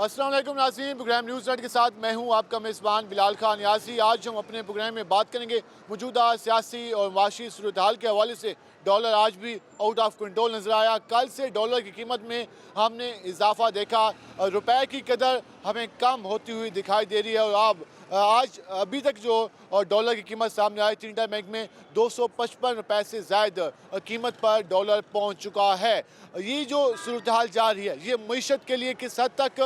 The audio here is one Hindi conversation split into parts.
अस्सलाम वालेकुम नाज़रीन, प्रोग्राम न्यूज़ नेट के साथ मैं हूं आपका मेज़बान बिलाल खान यासी। आज हम अपने प्रोग्राम में बात करेंगे मौजूदा सियासी और माशी सूरत हाल के हवाले से। डॉलर आज भी आउट ऑफ कंट्रोल नज़र आया। कल से डॉलर की कीमत में हमने इजाफा देखा और रुपए की कदर हमें कम होती हुई दिखाई दे रही है। और अब आज अभी तक जो डॉलर की कीमत सामने आई थी, इंडिया बैंक में 255 रुपये से ज़ायद कीमत पर डॉलर पहुंच चुका है। ये जो सूरत हाल जा रही है, ये मीशत के लिए किस हद तक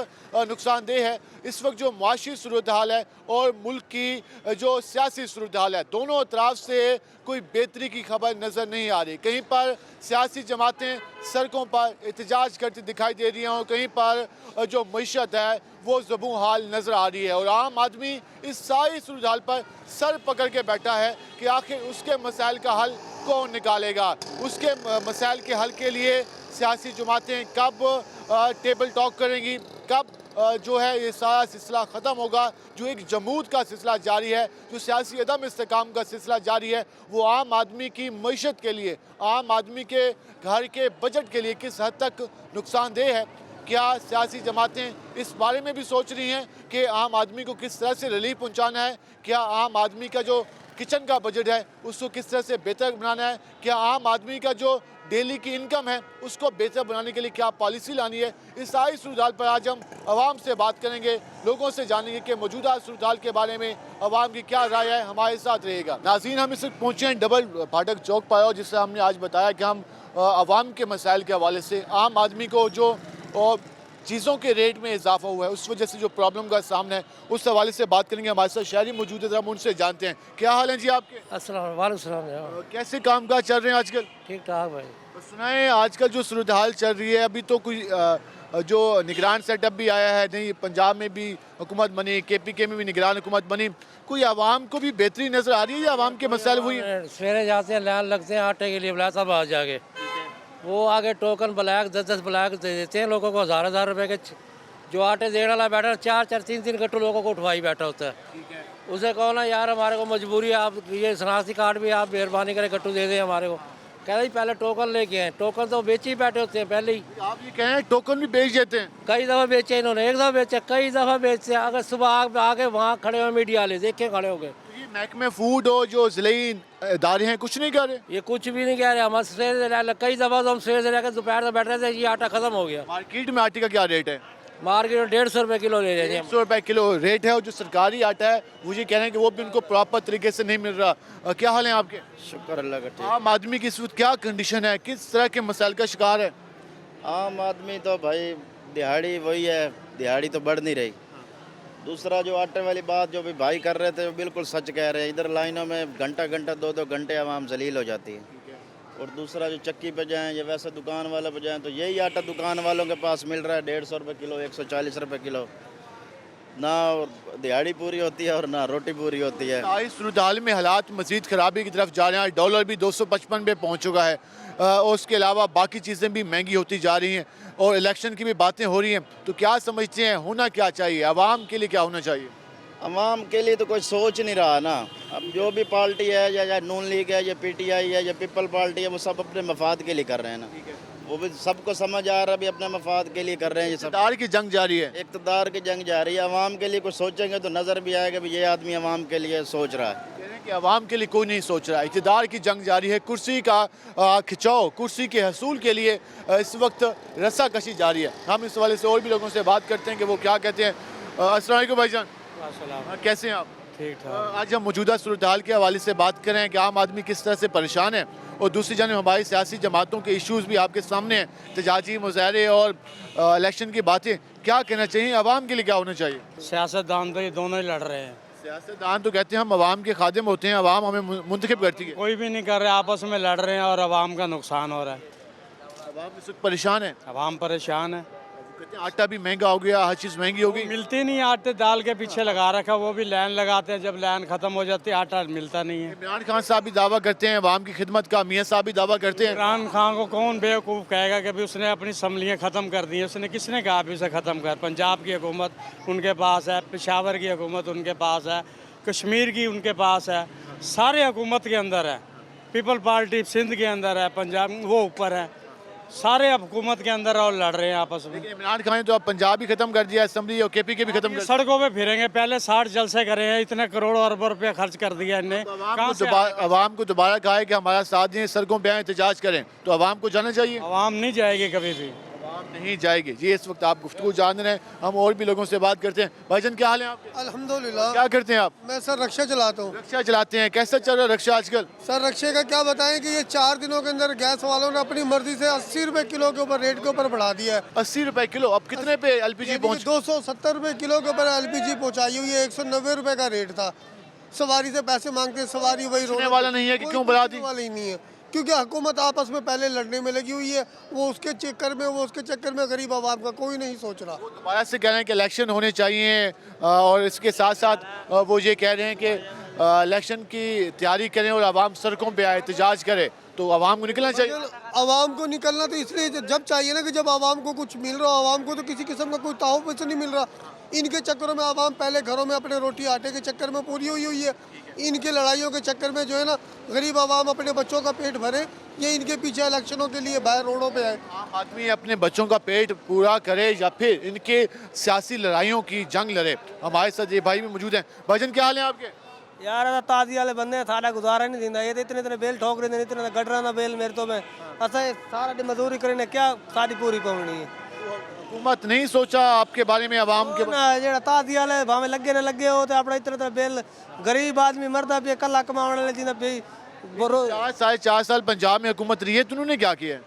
नुकसानदेह है। इस वक्त जो माशी सूरत हाल है और मुल्क की जो सियासी सूरत हाल है, दोनों तरफ से कोई बेहतरी की खबर नज़र नहीं आ रही। कहीं पर सियासी जमातें सड़कों पर एहतजाज करती दिखाई दे रही हैं और कहीं पर जो मीशत है वो ज़बूं हाल नज़र आ रही है। और आम आदमी इस सारी सूरत हाल पर सर पकड़ के बैठा है कि आखिर उसके मसाइल का हल कौन निकालेगा। उसके मसाइल के हल के लिए सियासी जमातें कब टेबल टॉक करेंगी, कब जो है ये सारा सिलसिला ख़त्म होगा। जो एक जमूद का सिलसिला जारी है, जो सियासी अदम इस्तेकाम का सिलसिला जारी है, वो आम आदमी की मईशत के लिए, आम आदमी के घर के बजट के लिए किस हद तक नुकसानदेह है। क्या सियासी जमातें इस बारे में भी सोच रही हैं कि आम आदमी को किस तरह से रिलीफ पहुंचाना है। क्या आम आदमी का जो किचन का बजट है उसको किस तरह से बेहतर बनाना है। क्या आम आदमी का जो डेली की इनकम है उसको बेहतर बनाने के लिए क्या पॉलिसी लानी है। इस सारी सूरत पर आज हम आवाम से बात करेंगे, लोगों से जानेंगे कि मौजूदा सूरत के बारे में आवाम की क्या राय है। हमारे साथ रहेगा। नाज़रीन, हम इस वक्त पहुँचे हैं डबल फाटक चौक पाया, जिससे हमने आज बताया कि हम आवाम के मसाइल के हवाले से, आम आदमी को जो चीज़ों के रेट में इजाफा हुआ है उस वजह से जो प्रॉब्लम का सामना है, उस हवाले से बात करेंगे। हमारे साथ शहरी मौजूद है, हम उनसे जानते हैं। क्या हाल है जी आपके? अस्सलाम वालेकुम। कैसे कामकाज चल रहे हैं आजकल? ठीक ठाक भाई। सुनाए आजकल जो सूरत हाल चल रही है, अभी तो कोई जो निगरान सेटअप भी आया है, नहीं पंजाब में भी हुकूमत बनी, KPK में भी निगरान हुकूमत बनी, कोई आवाम को भी बेहतरी नज़र आ रही है या आवाम के मसाइल वही हैं? सवेरे जाते हैं, लाइन लगते हैं आटे के लिए, बुलाया सब आ जाके वो आगे टोकन ब्लैक 10-10 ब्लैक दे देते हैं लोगों को, 1000 रुपए के। जो आटे देने वाला बैठा 4-4 3-3 कट्टू लोगों को उठवाई बैठा होता है। उसे कहो ना यार हमारे को मजबूरी है, आप ये शनाख्ती कार्ड भी आप मेहरबानी करें कट्टू दे दें हमारे को। कहते पहले टोकन लेके आए, टोकन तो बेच ही बैठे होते हैं पहले ही। आप ये कहें टोकन भी बेच देते हैं? कई दफ़ा बेचे इन्होंने, एक दफ़ा बेचे, कई दफ़ा बेचते। अगर सुबह आके वहाँ खड़े हुए मीडिया वाले देखे खड़े हो गए। महकमे फूड हो जो ज़िले इदारे हैं कुछ नहीं कर रहे? ये कुछ भी नहीं कह रहे। हम सवेरे कई दफ़ा तो हम सवेरे से लेकर दोपहर तक बैठ रहे थे, ये आटा खत्म हो गया। मार्केट में आटे का क्या रेट है? मार्केट में 150 रुपये किलो ले रहे हैं। 100 रुपये किलो रेट है। और जो सरकारी आटा है वो ये कह रहे हैं कि वो भी उनको प्रॉपर तरीके से नहीं मिल रहा। क्या हाल है आपके? शुक्र अल्लाह का। आम आदमी की इस वक्त क्या कंडीशन है, किस तरह के मसाइल का शिकार है? आम आदमी तो भाई दिहाड़ी वही है, दिहाड़ी तो बढ़ नहीं रही। दूसरा जो आटे वाली बात जो भी भाई कर रहे थे वो बिल्कुल सच कह रहे हैं। इधर लाइनों में घंटा घंटा 2-2 घंटे आवाम जलील हो जाती है। और दूसरा जो चक्की पे जाएं या वैसे दुकान वाले पे जाएं तो यही आटा दुकान वालों के पास मिल रहा है 150 रुपये किलो, 140 रुपये किलो। ना दिहाड़ी पूरी होती है और ना रोटी पूरी होती है। इस सूरत हाल में हालात मज़ीद ख़राबी की तरफ जा रहे हैं। डॉलर भी 255 पे पहुँच चुका है और उसके अलावा बाकी चीज़ें भी महंगी होती जा रही हैं और इलेक्शन की भी बातें हो रही हैं। तो क्या समझते हैं होना क्या चाहिए, आवाम के लिए क्या होना चाहिए? अवाम के लिए तो कोई सोच नहीं रहा ना। अब जो भी पार्टी है या नून लीग है या PTI है या पीपल पार्टी है, वो सब अपने मफाद के लिए कर रहे हैं ना। वो भी सबको समझ आ रहा है भी अपने मफाद के लिए कर रहे हैं। ये सब इक़्तिदार की जंग जारी है, इक़्तिदार की जंग जारी है। अवाम के लिए कुछ सोचेंगे तो नज़र भी आएगा भी ये आदमी अवाम के लिए सोच रहा है। कि आवाम के लिए कोई नहीं सोच रहा। इक़्तिदार की जंग जारी है, कुर्सी का खिंचाव, कुर्सी के हसूल के लिए इस वक्त रस्साकशी जारी है। हम इस हवाले से और भी लोगों से बात करते हैं कि वो क्या कहते हैं। अस्सलाम वालेकुम भाईजान, कैसे हैं आप? ठीक ठाक। आज हम मौजूदा सूरत हाल के हवाले से बात करें कि आम आदमी किस तरह से परेशान है और दूसरी जानिब हमारी सियासी जमातों के इशूज़ भी आपके सामने हैं, तजाजी मुजाहरे और इलेक्शन की बातें। क्या कहना चाहिए, आवाम के लिए क्या होना चाहिए? सियासतदान तो ये दोनों ही लड़ रहे हैं। सियासतदान तो कहते हैं हम आवाम के खादिम होते हैं, आवाम हमें मुंतखब करती है। कोई भी नहीं कर रहे, आपस में लड़ रहे हैं और आवाम का नुकसान हो रहा है। आवाम इस वक्त परेशान है, आवाम परेशान है। कहते हैं आटा भी महंगा हो गया, हर चीज़ महंगी हो गई। मिलती नहीं, आटे दाल के पीछे लगा रखा, वो भी लाइन लगाते हैं, जब लाइन खत्म हो जाती है आटा मिलता नहीं है। इमरान खान साहब भी दावा करते हैं आवाम की खिदमत का, मियाँ साहब भी दावा करते हैं। इमरान खान को कौन बेवकूफ़ कहेगा कि भी उसने अपनी असम्बलियाँ ख़त्म कर दी हैं। उसने किसने कहा भी उसे ख़त्म कर? पंजाब की हुकूमत उनके पास है, पेशावर की हुकूमत उनके पास है, कश्मीर की उनके पास है, सारे हुकूमत के अंदर है। पीपल पार्टी सिंध के अंदर है, पंजाब वो ऊपर है। सारे अब हुकूमत के अंदर और लड़ रहे हैं आपस में। लेकिन इमरान खान ने तो अब पंजाब ही खत्म कर दिया, असम्बली और केपी के भी खत्म कर सड़कों पे फिरेंगे, पहले 60 जलसे करे हैं, इतने करोड़ों अरबों रुपया खर्च कर दिया इनने। कहाँ से अवाम को दोबारा कहा है कि हमारा साथ दें, सड़कों पे आए, एहतजाज करें, तो अवाम को जाना चाहिए। आवाम नहीं जाएगी कभी भी। अवाम नहीं जाएगी जी। इस वक्त आप गुफ्तगू जान रहे हैं, हम और भी लोगों से बात करते हैं। भाईजान क्या हाल है आपके? अल्हम्दुलिल्लाह। क्या करते हैं आप? मैं सर रक्षा चलाता हूँ। रक्षा चलाते हैं, कैसा चल रहा है रक्षा आजकल? सर रक्षे का क्या बताएं कि ये 4 दिनों के अंदर गैस वालों ने अपनी मर्जी से 80 रुपए किलो के ऊपर रेट के ऊपर बढ़ा दिया है। 80 रुपए किलो, अब कितने पे एलपीजी पहुंच? 270 रुपए किलो के ऊपर एलपीजी पहुंचाई हुई है। 190 रुपए का रेट था। सवारी से पैसे मांगते हैं, सवारी वही पूछने वाला नहीं है कि क्यों बढ़ा दी? वाला ही नहीं है, क्योंकि हुकूमत आपस में पहले लड़ने में लगी हुई है। वो उसके चक्कर में गरीब आवाम का कोई नहीं सोच रहा। दोबारा से कह रहे हैं कि इलेक्शन होने चाहिए और इसके साथ साथ वो ये कह रहे हैं कि इलेक्शन की तैयारी करें और आवाम सड़कों पे आए, एहतजाज करे, तो आवाम को निकलना चाहिए। आवाम को निकलना तो इसलिए जब चाहिए ना कि जब आवाम को कुछ मिल रहा हो। आवाम को तो किसी किस्म का कोई तहफ़्फ़ुज़ नहीं मिल रहा। इनके चक्करों में आवाम पहले घरों में अपने रोटी आटे के चक्कर में पूरी हुई है। इनके लड़ाइयों के चक्कर में जो है ना गरीब आवाम अपने बच्चों का पेट भरे, ये इनके पीछे इलेक्शनों के लिए बाहर रोडों पे आए। आम आदमी अपने बच्चों का पेट पूरा करे या फिर इनके सियासी लड़ाइयों की जंग लड़े। हमारे साथ ये भाई भी मौजूद हैं। भाईजान क्या हाल है आपके? यार ताजी वाले बंदे हैं, सारा गुजारा नहीं देंदा। ये तो इतने इतने बेल ठोक रहे हैं, इतने गडरा ना बेल मेरे तो में असा सारा दिन मजदूरी करने क्या सारी पूरी पवनी है। हुकूमत नहीं सोचा आपके बारे में, आवाम के ना जेड़ा ताजी वाले भावे लगे ना लगे हो तो अपना इतने इतने बेल गरीब आदमी मरदा पे कला कमाने वाले जिंदा पे 4 साल पंजाब में हुकूमत रही है, तो उन्होंने क्या किया है?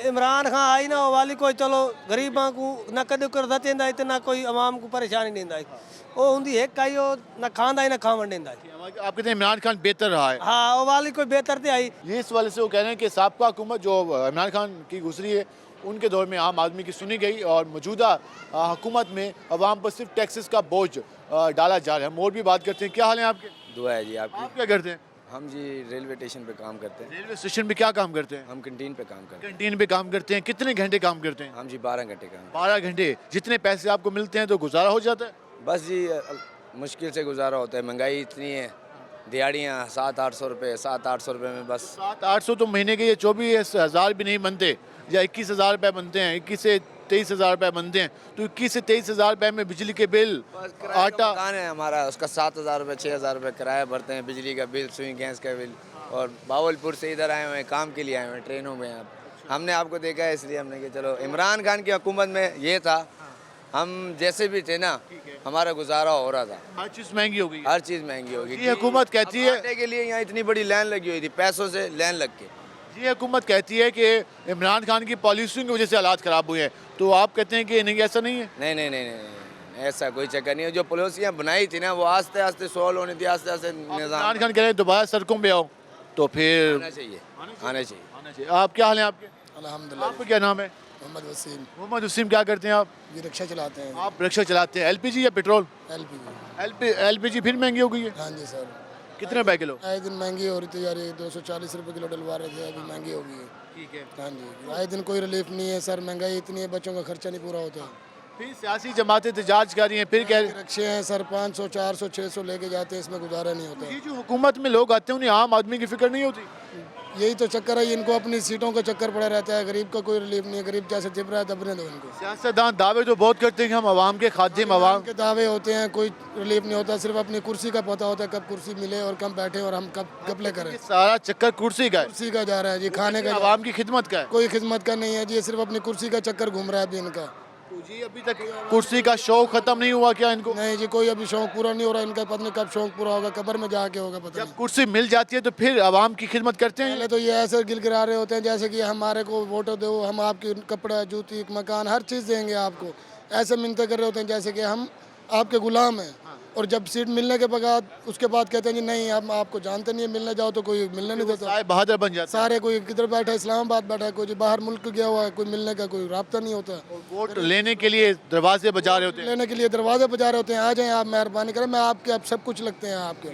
इमरान खान आई ना वाली कोई चलो गरीबा को ना कदे कर देंदा इतना कोई आवाम को परेशानी नहीं देंदा। वो हुंदी एक आई हो ना खांदा ही ना खावन देंदा। आप कहते हैं इमरान खान बेहतर रहा है? हाँ वो वाली कोई बेहतर ते आई। ये इस वाले से वो कह रहे हैं कि साबका हुकूमत जो इमरान खान की गुजरी है उनके दौर में आम आदमी की सुनी गई और मौजूदा हुकूमत में अवाम पर सिर्फ टैक्सेस का बोझ डाला जा रहा है। हम और भी बात करते हैं। क्या हाल है आपके? दुआ है जी आपकी। आप क्या करते हैं? हम जी रेलवे स्टेशन पे काम करते हैं। रेलवे स्टेशन पे क्या काम करते हैं? हम कैंटीन पे काम करते हैं। कैंटीन पे काम करते हैं। कितने घंटे काम करते हैं? हम जी 12 घंटे काम। 12 घंटे। जितने पैसे आपको मिलते हैं तो गुजारा हो जाता है? बस जी मुश्किल से गुजारा होता है, महंगाई इतनी है, दिहाड़ियाँ 700-800 रुपये, 700-800 रुपये में बस। 700-800 तो महीने के ये 24,000 भी नहीं बनते, या 21,000 रुपये बनते हैं। 21 से 23,000 रुपये बनते हैं, तो 21 से 23,000 रुपये में बिजली के बिल, आटा मकान है हमारा, उसका 7,000 रुपये 6,000 रुपये किराया भरते हैं, बिजली का बिल, सुई गैस का बिल। और बावलपुर से इधर आए हुए हैं, काम के लिए आए हुए हैं, ट्रेनों में। अब हमने आपको देखा है इसलिए हमने कि चलो इमरान खान की हुकूमत में ये था, हम जैसे भी थे ना हमारा गुजारा हो रहा था। हर चीज़ महंगी हो गई है। हर चीज़ महंगी होगी। ये हुकूमत कहती है, आटे के लिए यहाँ इतनी बड़ी लाइन लगी हुई थी, पैसों से लाइन लग के। ये हुकूमत कहती है कि इमरान खान की पॉलिसियों की वजह से हालात ख़राब हुए हैं, तो आप कहते हैं कि नहीं, ऐसा नहीं है? नहीं नहीं नहीं नहीं, ऐसा कोई चक्कर नहीं है। जो पॉलिसियाँ बनाई थी ना वो आस्ते आस्ते सॉल्व होनी थी, आस्ते आस्ते इमरान निज़ाम खान कह रहे हैं दोबारा सड़कों पे आओ, तो फिर आना चाहिए, आना चाहिए। आप क्या हाल है आपके? अल्हम्दुलिल्लाह। आपका क्या नाम है? मोहम्मद वसीम। मोहम्मद वसीम। क्या करते हैं आप? ये रिक्शा चलाते हैं। आप रिक्शा चलाते हैं। एलपीजी या पेट्रोल? एलपीजी। एलपीजी फिर महंगी हो गई है? हाँ जी सर। कितने रुपए किलो? आए दिन महंगी हो रही थी यार, ये 240 रुपये किलो डलवा रहे थे, अभी महंगी हो गई है। ठीक है। हाँ जी, आए दिन कोई रिलीफ नहीं है सर, महंगाई इतनी है, बच्चों का खर्चा नहीं पूरा होता। फिर सियासी जमातें एहतजाज कर रही हैं, फिर कह रही रिक्शे हैं सर 500 400 600 लेके जाते हैं, इसमें गुजारा नहीं होता। ये जो हुकूमत में लोग आते हैं उन्हें आम आदमी की फिक्र नहीं होती? यही तो चक्कर है, इनको अपनी सीटों का चक्कर पड़ा रहता है, गरीब का कोई रिलीफ नहीं है। गरीब जैसे जिप रहा है दबने दो इनको। सियासतदान दावे तो बहुत करते हैं कि हम आवाम के खादिम, आवाम के दावे होते हैं, कोई रिलीफ नहीं होता। सिर्फ अपनी कुर्सी का पता होता है, कब कुर्सी मिले और कब बैठे और हम कब घपले करें। ये सारा चक्कर कुर्सी का है, कुर्सी का जा रहा है जी, खाने का आवाम की खिदमत का है। कोई खिदमत का नहीं है जी, ये सिर्फ अपनी कुर्सी का चक्कर घूम रहा है अभी इनका। तो जी अभी तक कुर्सी का शौक खत्म नहीं हुआ क्या इनको? नहीं जी, कोई अभी शौक पूरा नहीं हो रहा इनका, पता नहीं कब शौक पूरा होगा, कब्र में जाके होगा पता नहीं। जब कुर्सी मिल जाती है तो फिर आवाम की खिदमत करते हैं। पहले तो ये ऐसे गिलगिला रहे होते हैं जैसे कि हमारे को वोट दो, हम आपकी कपड़ा जूती मकान हर चीज़ देंगे आपको, ऐसे मिन्नतें कर रहे होते हैं जैसे कि हम आपके गुलाम हैं। और जब सीट मिलने के बाद उसके बाद कहते हैं जी नहीं हम आपको जानते नहीं है, मिलने जाओ तो कोई मिलने नहीं देता। साहब बहादुर बन जाता सारे कोई किधर बैठा है, इस्लामाबाद बैठा है, कोई जी बाहर मुल्क गया हुआ है, कोई मिलने का कोई राब्ता नहीं होता। है। वोट लेने के लिए दरवाजे बजा रहे होते हैं। लेने के लिए दरवाजे बजा रहे होते हैं, आ जाएं आप, मेहरबानी करें, मैं आपके आप सब कुछ लगते हैं आपके।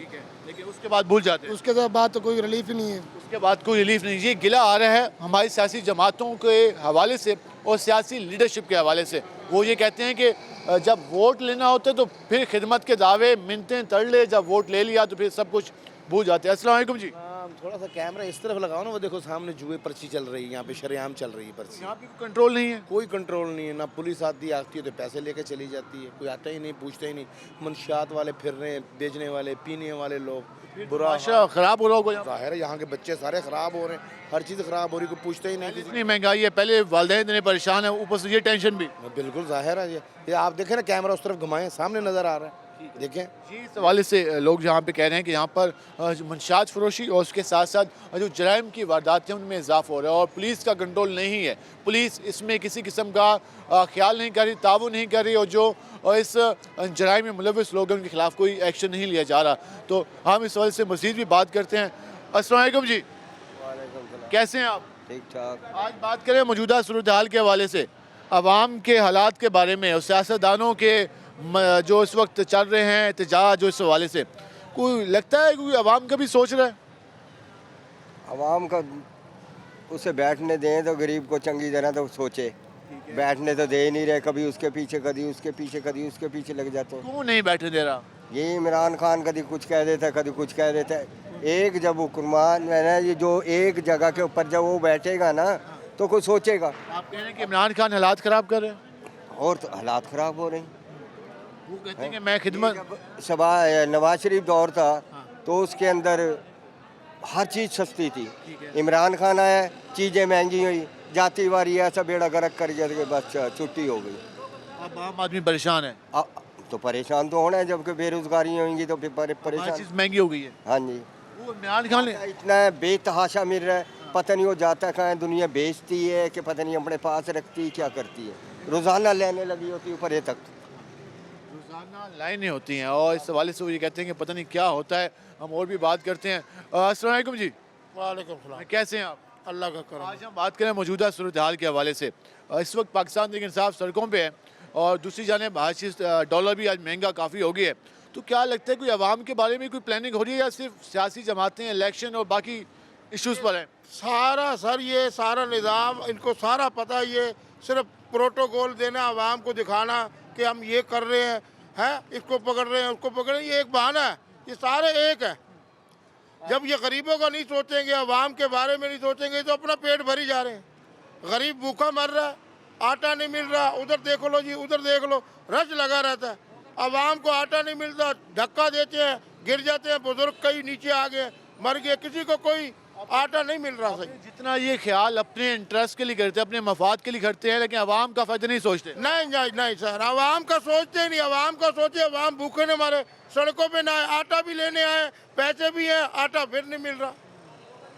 लेकिन उसके बाद भूल जाते हैं। उसके बाद तो कोई रिलीफ ही नहीं है। उसके बाद कोई रिलीफ नहीं। ये गिला आ रहा है हमारी सियासी जमातों के हवाले से और सियासी लीडरशिप के हवाले से। वो ये कहते हैं कि जब वोट लेना होता है तो फिर खिदमत के दावे मिन्नतें तरले, जब वोट ले लिया तो फिर सब कुछ भूल जाते हैं। अस्सलाम वालेकुम जी। थोड़ा सा कैमरा इस तरफ लगाओ ना, वो देखो सामने जुए पर्ची चल रही है, यहाँ पे शरेआम चल रही है पर्ची। यहाँ पे कंट्रोल नहीं है। कोई कंट्रोल नहीं है, ना पुलिस आती है तो पैसे लेके चली जाती है, कोई आता ही नहीं, पूछता ही नहीं। मंशियात वाले फिर रहे हैं, बेचने वाले, पीने वाले लोग, बुरा माशा खराब हो रहा होगा। जाहिर है यहाँ के बच्चे सारे ख़राब हो रहे हैं, हर चीज़ ख़राब हो रही, कोई पूछता ही नहीं किसी। इतनी महंगाई है, पहले वालिदैन इतने परेशान है, ऊपर से ये टेंशन भी। बिल्कुल जाहिर है ये आप देखें ना, कैमरा उस तरफ घुमाएं, सामने नज़र आ रहा है, देखें। जी, इस हवाले से लोग यहाँ पे कह रहे हैं कि यहाँ पर मंशात फरोशी और उसके साथ साथ जो जराइम की वारदातें उनमें इजाफा हो रहा है और पुलिस का कंट्रोल नहीं है। पुलिस इसमें किसी किस्म का ख्याल नहीं कर रही, ताउन नहीं कर रही, और जो इस जराइम में मुलविस लोग हैं उनके खिलाफ कोई एक्शन नहीं लिया जा रहा। तो हम इस हवाले से मज़ीद भी बात करते हैं। अस्सलाम वालेकुम जी, कैसे हैं आप? ठीक ठाक। आज बात करें मौजूदा सूरत हाल के हवाले से, अवाम के हालात के बारे में और सियासतदानों के जो इस वक्त चल रहे हैं एहतजाज, जो इस हवाले से कोई लगता है कोई अवाम का भी सोच रहा है? आवाम का उसे बैठने दें तो गरीब को चंगी तरह तो सोचे, बैठने तो दे ही नहीं रहे, कभी उसके पीछे कभी उसके पीछे कभी उसके पीछे लग जाते हैं। क्यों नहीं बैठने दे रहा? ये इमरान खान कभी कुछ कह देता है, कभी कुछ कह देता है। एक जब हुक्मरान है ना, ये जो एक जगह के ऊपर जब वो बैठेगा ना तो कोई सोचेगा। आप कह रहे हैं कि इमरान खान हालात ख़राब कर रहे हैं? और तो हालात ख़राब हो रहे हैं। वो कहते हैं कि मैं खिदमत सभा नवाज शरीफ दौर था तो उसके अंदर हर चीज़ सस्ती थी। इमरान खान आया, चीज़ें महंगी हुई, जाति वारी ऐसा बेड़ा गर्क कर गया कि बस छुट्टी हो गई। अब आम आदमी परेशान है। तो परेशान तो होना है, जबकि बेरोजगारी होंगी तो फिर हर परेशान। चीज़ महंगी हो गई है। हाँ जी, वो इमरान खान ने इतना बेतहाशा मिल रहा है, पता नहीं वो जाता कहाँ है, दुनिया बेचती है कि पता नहीं अपने पास रखती है, क्या करती है। रोज़ाना लेने लगी होती है ऊपर तक, रोज़ाना लाइनें होती हैं और इस हवाले से वो ये कहते हैं कि पता नहीं क्या होता है। हम और भी बात करते हैं। अस्सलाम वालेकुम जी। वालेकुम सलाम। कैसे हैं आप? अल्लाह का करम। आज हम बात करें मौजूदा सूरत हाल के हवाले से। इस वक्त पाकिस्तान तहरीक इंसाफ सड़कों पे है और दूसरी जानिब डॉलर भी आज महंगा काफ़ी हो गया है। तो क्या लगता है कोई आवाम के बारे में कोई प्लानिंग हो रही है या सिर्फ सियासी जमातें, इलेक्शन और बाकी इश्यूज़ पर हैं? सारा सर ये सारा निज़ाम इनको सारा पता है, ये सिर्फ प्रोटोकॉल देना, आवाम को दिखाना कि हम ये कर रहे हैं, इसको पकड़ रहे हैं, उसको पकड़ रहे हैं, ये एक बहाना है। ये सारे एक है। जब ये गरीबों का नहीं सोचेंगे, आवाम के बारे में नहीं सोचेंगे तो अपना पेट भरी जा रहे हैं। गरीब भूखा मर रहा है, आटा नहीं मिल रहा, उधर देख लो जी, उधर देख लो, रश लगा रहता है। आवाम को आटा नहीं मिलता, धक्का देते हैं, गिर जाते हैं, बुजुर्ग कई नीचे आ गए, मर गए, किसी को कोई आटा नहीं मिल रहा। सही जितना ये ख्याल अपने इंटरेस्ट के लिए करते हैं, अपने मफाद के लिए करते हैं, लेकिन आवाम का फ़ायदा नहीं सोचते। नहीं नहीं नहीं सर, आवाम का सोचते ही नहीं। आवाम का सोचे, आवाम भूखे न मारे, सड़कों पे ना आए, आटा भी लेने आए, पैसे भी हैं, आटा फिर नहीं मिल रहा।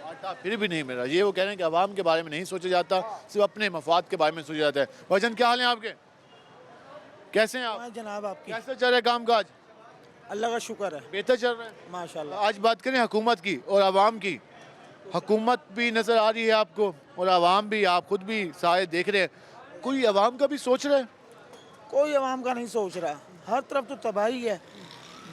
आटा फिर भी नहीं मिल रहा। ये वो कह रहे हैं कि आवाम के बारे में नहीं सोचा जाता, सिर्फ अपने मफाद के बारे में सोचा जाता है। भाईजान क्या हाल है आपके? कैसे हैं आप? जनाब आपकी कैसे चल रहा है काम काज? अल्लाह का शुक्र है, बेहतर चल रहा है माशाल्लाह। आज बात करें हुकूमत की और आवाम की। हुकूमत भी नज़र आ रही है आपको और आवाम भी, आप खुद भी सारे देख रहे हैं। कोई आवाम का भी सोच रहा है? कोई आवाम का नहीं सोच रहा, हर तरफ तो तबाही है,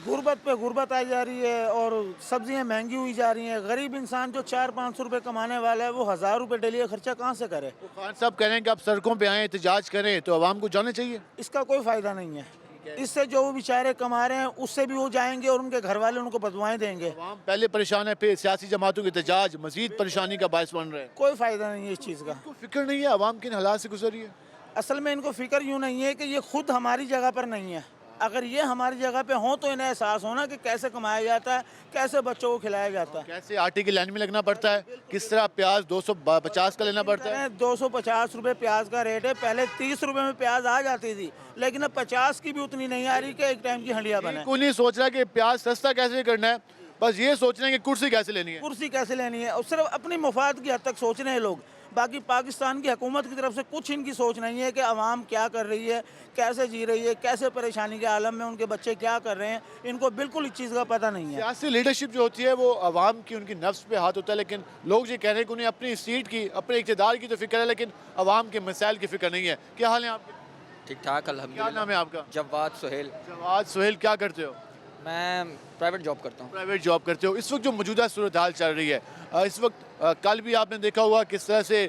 गुर्बत पे गुर्बत आई जा रही है और सब्जियां महंगी हुई जा रही हैं। गरीब इंसान जो 400-500 रुपये कमाने वाला है वो 1000 रुपये डेली का खर्चा कहाँ से करे? खान साहब कह रहे हैं कि आप सड़कों पे आएँ, एहतजाज करें, तो आवाम को जाना चाहिए। इसका कोई फ़ायदा नहीं है। इससे जो वो बेचारे कमा रहे हैं उससे भी वो जाएंगे और उनके घर वाले उनको बदवाएं देंगे। आवाम पहले परेशान है, फिर सियासी जमातों के एहतजाज मजीद परेशानी का बायस बन रहे हैं। कोई फ़ायदा नहीं है इस चीज़ का। तो फिक्र नहीं है आवाम किन हालात से गुजर रही है? असल में इनको फिक्र यूँ नहीं है कि ये खुद हमारी जगह पर नहीं है। अगर ये हमारी जगह पे हों तो इन्हें एहसास होना कि कैसे कमाया जाता है, कैसे बच्चों को खिलाया जाता है, कैसे आटे की लाइन में लगना पड़ता है, किस तरह प्याज 250 का लेना पड़ता है। 250 रुपये प्याज का रेट है। पहले 30 रुपये में प्याज आ जाती थी, लेकिन अब 50 की भी उतनी नहीं आ रही कि एक टाइम की हंडिया बने। कोई नहीं सोच रहा कि प्याज सस्ता कैसे करना है, बस ये सोच रहे हैं कि कुर्सी कैसे लेनी है। कुर्सी कैसे लेनी है और सिर्फ अपनी मुफाद की हद तक सोच रहे हैं लोग। बाकी पाकिस्तान की हुकूमत की तरफ से कुछ इनकी सोच नहीं है कि आवाम क्या कर रही है, कैसे जी रही है, कैसे परेशानी के आलम में उनके बच्चे क्या कर रहे हैं, इनको बिल्कुल इस चीज़ का पता नहीं है। सियासी लीडरशिप जो होती है वो आवाम की, उनकी नफ्स पे हाथ होता है, लेकिन लोग ये कह रहे हैं कि उन्हें अपनी सीट की, अपने इक़्तिदार की तो फिक्र है, लेकिन आवाम के मसाइल की फिक्र नहीं है। क्या हाल है आपके? ठीक ठाक क्या अल्हम्दुलिल्लाह। नाम है आपका? जवाद सुहेल। जवाद सुहेल, क्या करते हो? मैं प्राइवेट जॉब करता हूँ। प्राइवेट जॉब करते हो। इस वक्त जो मौजूदा सूरत हाल चल रही है, इस वक्त कल भी आपने देखा हुआ किस तरह से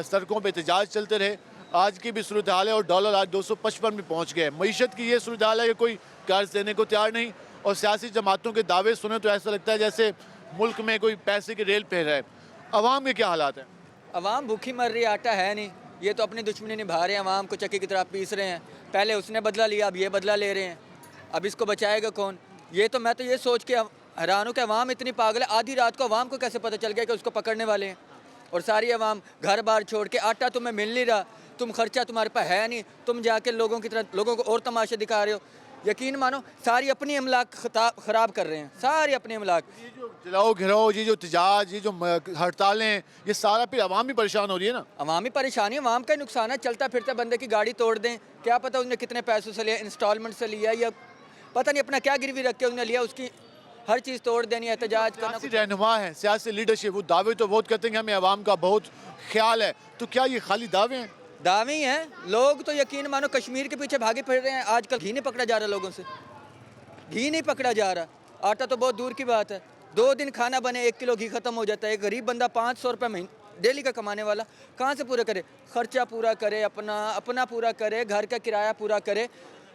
सड़कों पे एहतजाज चलते रहे, आज की भी सूरत हाल है और डॉलर आज 255 में पहुँच गए। मईशत की ये सूरत हाल है कि कोई कर्ज देने को तैयार नहीं और सियासी जमातों के दावे सुने तो ऐसा लगता है जैसे मुल्क में कोई पैसे की रेल पे है, अवाम के क्या हालात हैं? अवाम भूखी मर रही है, आटा है नहीं। ये तो अपनी दुश्मनी निभा रहे हैं, अवाम को चक्की की तरह पीस रहे हैं। पहले उसने बदला लिया, अब ये बदला ले रहे हैं। अब इसको बचाएगा कौन? ये तो मैं तो ये सोच के हैरान हूँ कि अवाम इतनी पागल है। आधी रात को अवाम को कैसे पता चल गया कि उसको पकड़ने वाले हैं? और सारी अवाम घर बार छोड़ के, आटा तुम्हें मिल नहीं रहा, तुम खर्चा तुम्हारे पास है नहीं, तुम जाके लोगों की तरह लोगों को और तमाशे दिखा रहे हो। यकीन मानो सारी अपनी अमलाक ख़राब कर रहे हैं, सारी अपनी अमलाक। ये जो जलाओ घिराओ, ये जो तिजाज, ये जो हड़तालें, ये सारा फिर अवाम भी परेशान हो रही है ना। अवामी परेशानी, अवाम का ही नुकसान है। चलता फिरता बंदे की गाड़ी तोड़ दें, क्या पता उसने कितने पैसों से लिया, इंस्टॉलमेंट से लिया या पता नहीं अपना क्या गिरवी रख के उसने लिया, उसकी हर चीज़ तोड़ देनी, एहतजाज करना। सियासी रहनुमा है, सियासी लीडरशिप, वो दावे तो बहुत करते हैं कि हमें अवाम का बहुत ख्याल है, तो क्या ये खाली दावे हैं? दावे ही हैं। लोग तो यकीन मानो कश्मीर के पीछे भागे फिर रहे हैं। आजकल घी नहीं पकड़ा जा रहा लोगों से, घी नहीं पकड़ा जा रहा, आटा तो बहुत दूर की बात है। 2 दिन खाना बने 1 किलो घी ख़त्म हो जाता है। एक गरीब बंदा 500 रुपये महीने डेली का कमाने वाला कहाँ से पूरा करे? खर्चा पूरा करे, अपना पूरा करे, घर का किराया पूरा करे।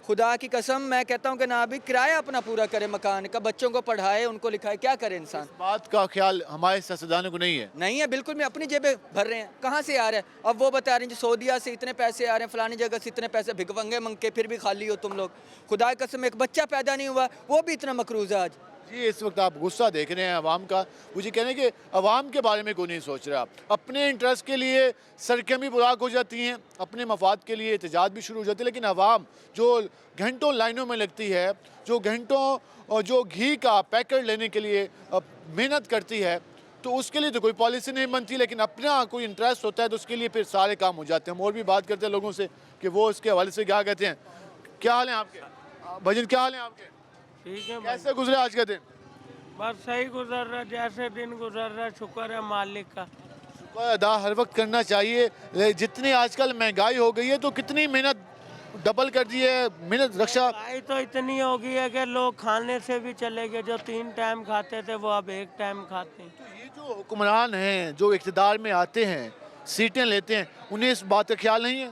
खुदा की कसम मैं कहता हूँ कि ना भी किराया अपना पूरा करे मकान का, बच्चों को पढ़ाए, उनको लिखाए, क्या करे इंसान? इस बात का ख्याल हमारे सियासतदानों को नहीं है। नहीं है, बिल्कुल भी अपनी जेबें भर रहे हैं। कहाँ से आ रहे हैं? अब वो बता रहे हैं जी सऊदीया से इतने पैसे आ रहे हैं, फलानी जगह से इतने पैसे, भिगवंगे मंग के फिर भी खाली हो तुम लोग। खुदा की कसम एक बच्चा पैदा नहीं हुआ, वो भी इतना मकरूज है आज। जी, इस वक्त आप गुस्सा देख रहे हैं अवाम का। मुझे कहने कि अवाम के बारे में कोई नहीं सोच रहा। अपने इंटरेस्ट के लिए सड़कें भी बुराक हो जाती हैं, अपने मफाद के लिए एहतजाज भी शुरू हो जाती है, लेकिन अवाम जो घंटों लाइनों में लगती है, जो घंटों जो घी का पैकेट लेने के लिए मेहनत करती है, तो उसके लिए तो कोई पॉलिसी नहीं बनती, लेकिन अपना कोई इंटरेस्ट होता है तो उसके लिए फिर सारे काम हो जाते हैं। हम और भी बात करते हैं लोगों से कि वो इसके हवाले से क्या कहते हैं। क्या हाल है आपके भजन, क्या हाल है आपके? ठीक है, कैसे गुजरे आज का दिन? बस सही गुजर रहा, जैसे दिन गुजर रहा, शुक्र है मालिक का। शुक्र अदा हर वक्त करना चाहिए। जितनी आजकल महंगाई हो गई है तो कितनी मेहनत डबल कर दी है, मेहनत रक्षा। महंगाई तो इतनी हो गई है कि लोग खाने से भी चले गए। जो 3 टाइम खाते थे वो अब 1 टाइम खाते हैं। तो ये जो हुक्मरान हैं, जो इक़्तिदार में आते हैं, सीटें लेते हैं, उन्हें इस बात का ख्याल नहीं है?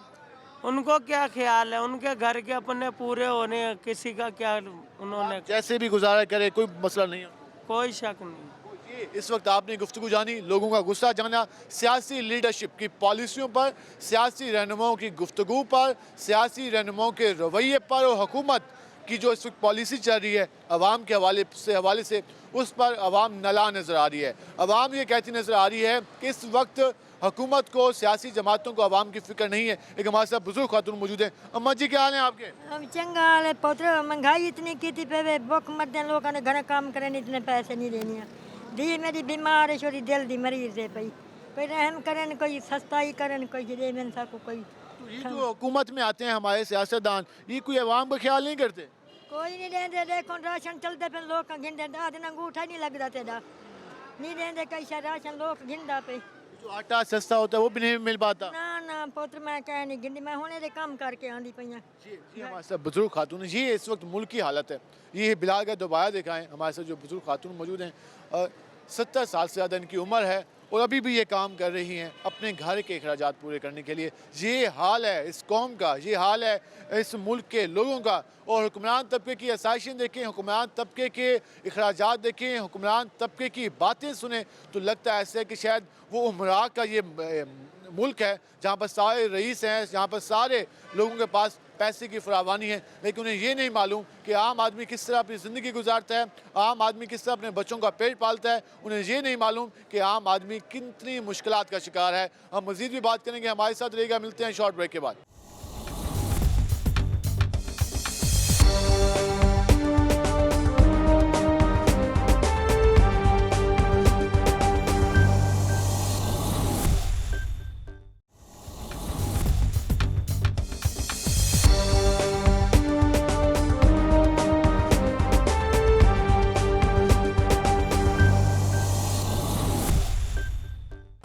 उनको क्या ख्याल है? उनके घर के अपने पूरे होने हैं, किसी का क्या उन्होंने जैसे भी गुजारा करे, कोई मसला नहीं है। कोई शक नहीं। ये इस वक्त आपने गुफ्तगू जानी, लोगों का गुस्सा जाना सियासी लीडरशिप की पॉलिसियों पर, सियासी रहनुमाओं की गुफ्तगू पर, सियासी रहनुमाओं के रवैये पर और हुकूमत की जो इस वक्त पॉलिसी चल रही है अवाम के हवाले से उस पर अवाम नला नज़र आ रही है। अवाम ये कहती नज़र आ रही है कि इस वक्त हुकूमत को, सियासी जमातों को अवाम की फिक्र नहीं है। एक हमारे साथ बुजुर्ग खातून मौजूद हैं। अम्मा जी क्या हाल है आपके? हम चंगा हाल है पुत्र। महंगाई इतनी की थी पे भुख मरते लोगों ने घर काम करने इतने पैसे नहीं देने। दी मेरी बीमार है, छोरी दिल दी मरीज है, कोई रहम करन, कोई सस्ताई करन, कोई दे मनसा को कोई। ये जो हुकूमत में आते हैं हमारे सियासतदान, ये कोई अवाम का ख्याल नहीं करते? कोई नहीं देंदे। देखो राशन चलते पे लोग घिंदे, दिन अंगूठा नहीं लगता तेरा, नहीं देंदे कई राशन लोग घिंदा पे। जो आटा सस्ता होता है वो भी नहीं मिल पाता। ना ना पुत्र मैं कह नहीं गिंदी, मैं हुणे दे काम करके आंदी पईया। जी हमारे साथ बुजुर्ग खातून, ये इस वक्त मुल्क की हालत है। ये बिलाल का दोबारा दिखाएं। हमारे साथ जो बुजुर्ग खातून मौजूद हैं, 70 साल से ज़्यादा इनकी उम्र है और अभी भी ये काम कर रही हैं अपने घर के अखराजात पूरे करने के लिए। ये हाल है इस कौम का, ये हाल है इस मुल्क के लोगों का। और हुक्मरान तबके की आसाइशें देखें, हुक्मरान तबके के अखराजात देखें, हुक्मरान तबके की बातें सुने तो लगता है ऐसे कि शायद वो उमरा का ये मुल्क है जहाँ पर सारे रईस हैं, जहाँ पर सारे लोगों के पास पैसे की फरावानी है, लेकिन उन्हें ये नहीं मालूम कि आम आदमी किस तरह अपनी ज़िंदगी गुजारता है, आम आदमी किस तरह अपने बच्चों का पेट पालता है। उन्हें ये नहीं मालूम कि आम आदमी कितनी मुश्किलात का शिकार है। हम मज़ीद भी बात करेंगे, हमारे साथ रहेगा। मिलते हैं शॉर्ट ब्रेक के बाद।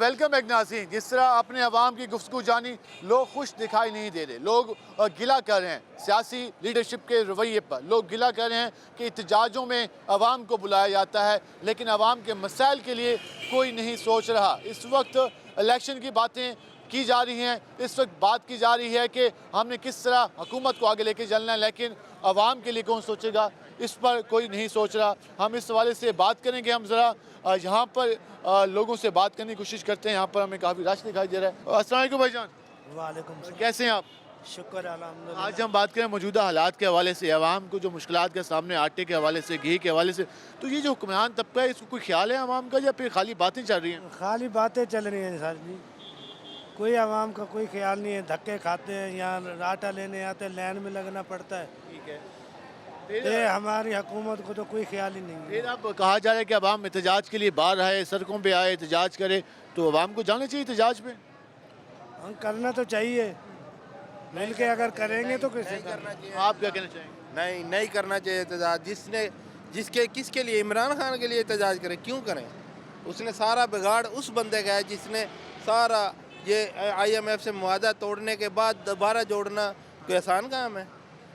वेलकम बैक नाज़रीन। जिस तरह अपने अवाम की गुफ्तगू जानी, लोग खुश दिखाई नहीं दे रहे। लोग गिला कर रहे हैं सियासी लीडरशिप के रवैये पर। लोग गिला कर रहे हैं कि एहतजाजों में अवाम को बुलाया जाता है, लेकिन अवाम के मसाइल के लिए कोई नहीं सोच रहा। इस वक्त इलेक्शन की बातें की जा रही हैं, इस वक्त बात की जा रही है कि हमने किस तरह हुकूमत को आगे लेके चलना है, लेकिन अवाम के लिए कौन सोचेगा? इस पर कोई नहीं सोच रहा। हम इस हवाले से बात करेंगे। हम ज़रा यहाँ पर लोगों से बात करने की कोशिश करते हैं। यहाँ पर हमें काफ़ी रश दिखाई दे रहा है। अस्सलाम वालेकुम भाईजान, वालेकुम कैसे हैं आप? शुक्र अल्हम्दुलिल्लाह। आज हम बात करें मौजूदा हालात के हवाले से, आवाम को जो मुश्किलात के सामने, आटे के हवाले से, घी के हवाले से, तो ये जो हुक्मरान तबका है, इसको कोई ख्याल है आवाम का या फिर खाली बातें चल रही हैं? खाली बातें चल रही हैं सर जी, कोई आवाम का कोई ख्याल नहीं है। धक्के खाते हैं, यहाँ आटा लेने आते हैं, लाइन में लगना पड़ता है। ठीक है, ये हमारी हुकूमत को तो कोई ख्याल ही नहीं है। फिर अब कहा जा रहा है कि आवाम एहतजाज के लिए बाहर आए, सड़कों पे आए, एहतजाज करे, तो आवाम को जाना चाहिए एहतजाज पे? हम करना तो चाहिए, मिल के अगर करेंगे तो कैसे करना चाहिए। आप क्या कहना चाहेंगे? नहीं करना चाहिए एहतजाज। जिसके किसके लिए, इमरान खान के लिए एहतजाज करें, क्यों करें? उसने सारा बिगाड़ उस बंदे का है जिसने सारा ये IMF से मुआहदा तोड़ने के बाद दोबारा जोड़ना कोई आसान काम है।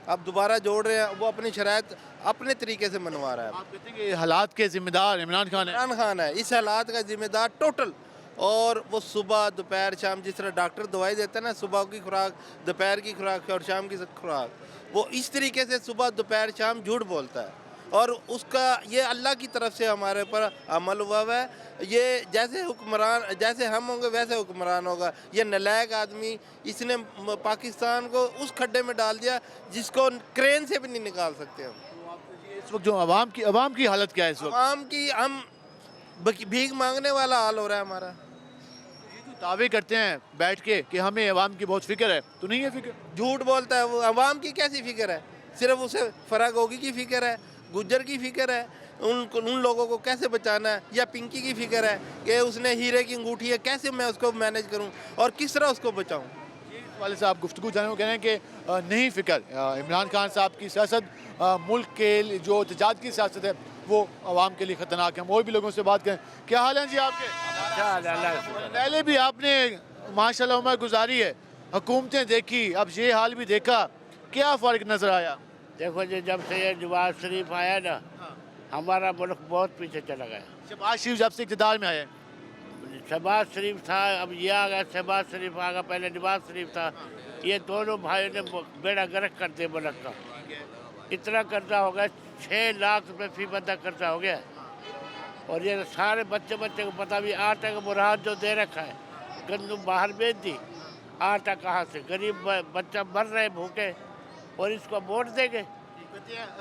अब दोबारा जोड़ रहे हैं, वो अपनी शराइत अपने तरीके से मनवा रहा है। आप कहते हैं कि हालात के जिम्मेदार इमरान खान है? इमरान खान है इस हालात का जिम्मेदार टोटल। और वो सुबह दोपहर शाम, जिस तरह डॉक्टर दवाई देते हैं ना, सुबह की खुराक, दोपहर की खुराक और शाम की खुराक, वो इस तरीके से सुबह दोपहर शाम झूठ बोलता है। और उसका ये अल्लाह की तरफ से हमारे ऊपर अमल हुआ है। ये जैसे हुक्मरान, जैसे हम होंगे वैसे हुक्मरान होगा। ये नलायक आदमी, इसने पाकिस्तान को उस खड्डे में डाल दिया जिसको क्रेन से भी नहीं निकाल सकते हम। इस वक्त जो आवाम की हालत क्या है इस वक्त? आवाम की, हम भीख मांगने वाला हाल हो रहा है हमारा। दावे करते हैं बैठ के कि हमें आवाम की बहुत फिक्र है, तो नहीं है फिक्र? झूठ बोलता है वो। आवाम की कैसी फिक्र है? सिर्फ उसे फरागोगी की फिक्र है, गुज्जर की फिक्र है, उन लोगों को कैसे बचाना है, या पिंकी की फिक्र है कि उसने हीरे की अंगूठी है, कैसे मैं उसको मैनेज करूं और किस तरह उसको बचाऊं। इस वाले से आप गुफ्तगू जाने को कह रहे हैं कि नहीं फिक्र। इमरान खान साहब की सियासत, मुल्क के जो एहतजाज की सियासत है, वो आवाम के लिए ख़तरनाक है। हम और भी लोगों से बात करें। क्या हाल है जी आपके? पहले भी आपने माशाल्लाह उम्र गुजारी है, हुकूमतें देखी, अब ये हाल भी देखा, क्या फ़र्क नज़र आया? देखो जी, जब से ये नवाज शरीफ आया ना, हमारा मुल्क बहुत पीछे चला गया। शहबाज शरीफ जब से इक़्तिदार में आए, शहबाज शरीफ था, अब ये आ गया, शहबाज शरीफ आ गया, पहले नवाज शरीफ था। ये दोनों भाइयों ने बेड़ा गर्क कर दिया मुल्क का। इतना कर्जा हो गया, 6 लाख रुपए फी बंदा कर्जा हो गया। और ये सारे बच्चे को पता भी, आटे का मुराद जो दे रखा है, गंदम बाहर बेच दी, आटा कहाँ से? गरीब बच्चा मर रहे भूखे, और इसको वोट देंगे?